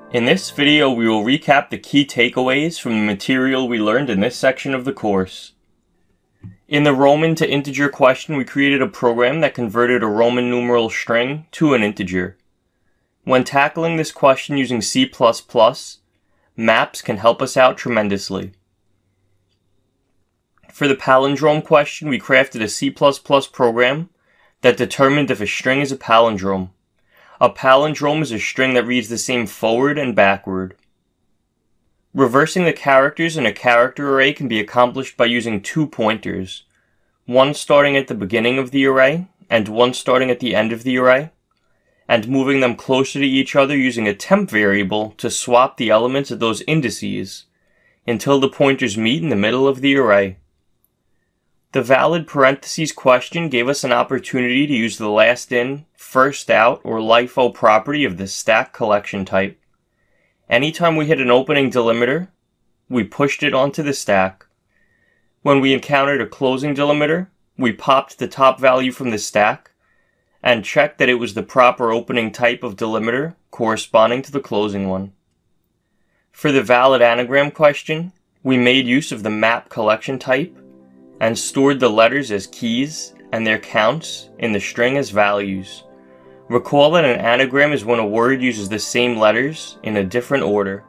In this video, we will recap the key takeaways from the material we learned in this section of the course. In the Roman to integer question, we created a program that converted a Roman numeral string to an integer. When tackling this question using C++, maps can help us out tremendously. For the palindrome question, we crafted a C++ program that determined if a string is a palindrome. A palindrome is a string that reads the same forward and backward. Reversing the characters in a character array can be accomplished by using two pointers, one starting at the beginning of the array and one starting at the end of the array, and moving them closer to each other using a temp variable to swap the elements of those indices until the pointers meet in the middle of the array. The valid parentheses question gave us an opportunity to use the last in, first out, or LIFO property of the stack collection type. Anytime we hit an opening delimiter, we pushed it onto the stack. When we encountered a closing delimiter, we popped the top value from the stack and checked that it was the proper opening type of delimiter corresponding to the closing one. For the valid anagram question, we made use of the map collection type and stored the letters as keys and their counts in the string as values. Recall that an anagram is when a word uses the same letters in a different order.